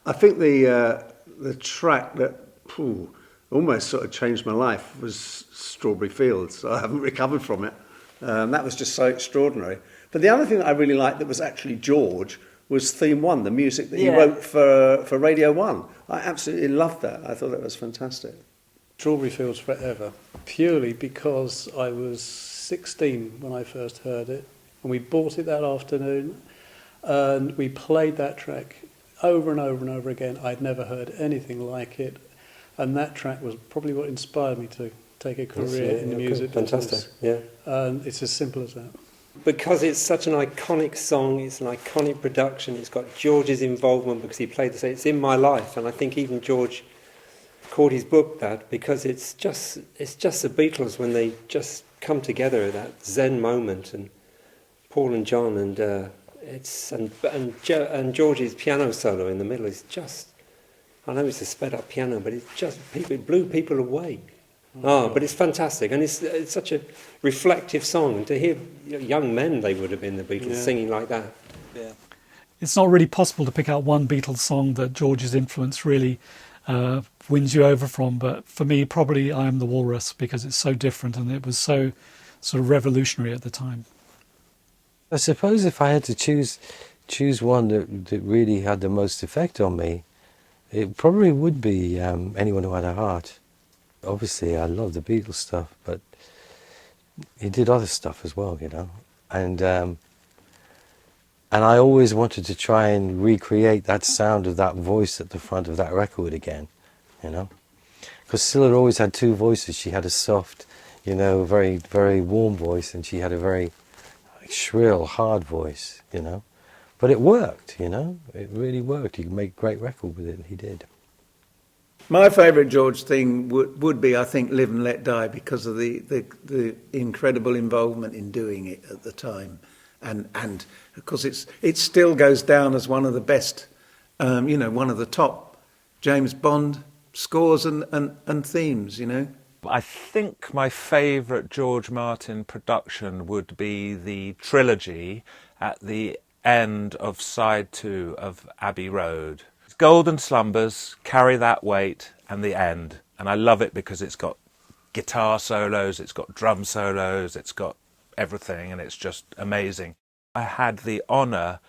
I think the track that almost sort of changed my life was Strawberry Fields. I haven't recovered from it. That was just so extraordinary. But the other thing that I really liked that was actually George was Theme 1, the music that he wrote for Radio 1. I absolutely loved that. I thought that was fantastic. Strawberry Fields Forever, purely because I was 16 when I first heard it, and we bought it that afternoon, and we played that track over and over and over again. I'd never heard anything like it, and that track was probably what inspired me to take a career in the music business. Fantastic, yeah. And it's as simple as that. Because it's such an iconic song, it's an iconic production, it's got George's involvement because he played the same. It's in my life, and I think even George called his book that, because it's just the Beatles when they just come together at that Zen moment, and Paul and John, and and George's piano solo in the middle is just, I know it's a sped up piano, but it blew people away. But it's fantastic, and it's such a reflective song. And to hear young men, they would have been the Beatles singing like that. Yeah. It's not really possible to pick out one Beatles song that George's influence really wins you over from, but for me, probably I Am the Walrus, because it's so different and it was so sort of revolutionary at the time. I suppose if I had to choose one that really had the most effect on me, it probably would be Anyone Who Had a Heart. Obviously, I love the Beatles stuff, but he did other stuff as well, you know. And I always wanted to try and recreate that sound of that voice at the front of that record again, you know. Because Cilla always had two voices. She had a soft, you know, very, very warm voice, and she had a very shrill, hard voice, you know. But it worked, you know. It really worked. You could make a great record with it, and he did. My favourite George thing would be, I think, Live and Let Die, because of the incredible involvement in doing it at the time. And because it still goes down as one of the best, you know, one of the top James Bond scores and themes, you know. I think my favourite George Martin production would be the trilogy at the end of side 2 of Abbey Road. Golden Slumbers, Carry That Weight, and the end. And I love it because it's got guitar solos, it's got drum solos, it's got everything, and it's just amazing. I had the honour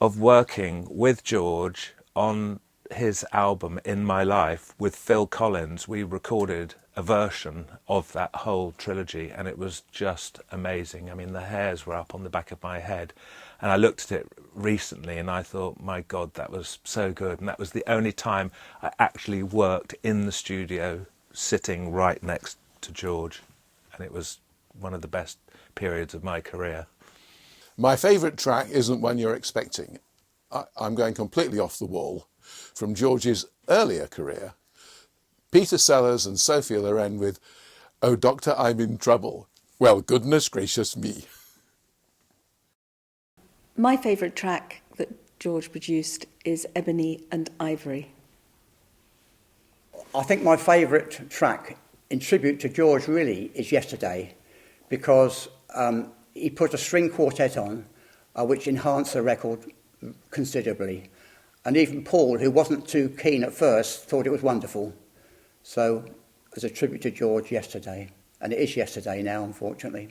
of working with George on his album In My Life with Phil Collins. We recorded a version of that whole trilogy, and it was just amazing. I mean, the hairs were up on the back of my head. And I looked at it recently and I thought, my God, that was so good. And that was the only time I actually worked in the studio, sitting right next to George. And it was one of the best periods of my career. My favourite track isn't one you're expecting. I'm going completely off the wall. From George's earlier career, Peter Sellers and Sophia Loren with Oh Doctor, I'm in Trouble. Well, goodness gracious me. My favourite track that George produced is Ebony and Ivory. I think my favourite track in tribute to George really is Yesterday, because he put a string quartet on which enhanced the record considerably. And even Paul, who wasn't too keen at first, thought it was wonderful. So, as a tribute to George, Yesterday. And it is Yesterday now, unfortunately.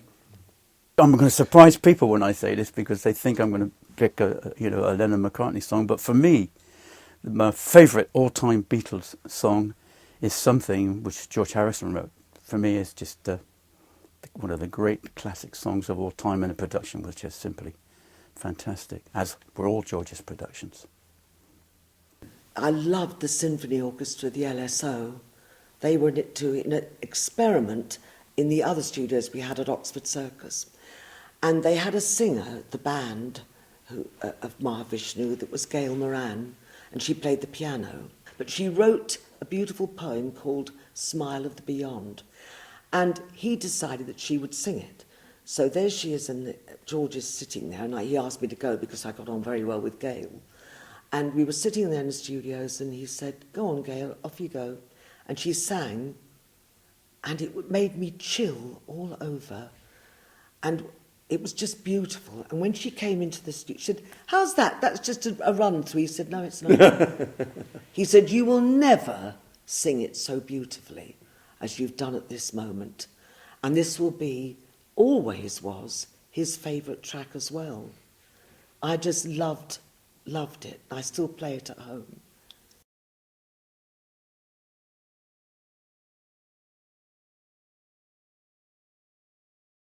I'm going to surprise people when I say this, because they think I'm going to pick a Lennon-McCartney song. But for me, my favourite all-time Beatles song is Something, which George Harrison wrote. For me, it's just one of the great classic songs of all time, and the production was just simply fantastic, as were all George's productions. I loved the Symphony Orchestra, the LSO. They were in an experiment in the other studios we had at Oxford Circus. And they had a singer, the band of Mahavishnu, that was Gail Moran, and she played the piano. But she wrote a beautiful poem called Smile of the Beyond. And he decided that she would sing it. So there she is, and George is sitting there, and he asked me to go because I got on very well with Gail. And we were sitting there in the studios, and he said, "Go on, Gail, off you go." And she sang, and it made me chill all over. And it was just beautiful. And when she came into the studio, she said, "How's that? That's just a run through." He said, "No, it's not." He said, "You will never sing it so beautifully as you've done at this moment." And this will be, always was, his favourite track as well. I just loved it. I still play it at home.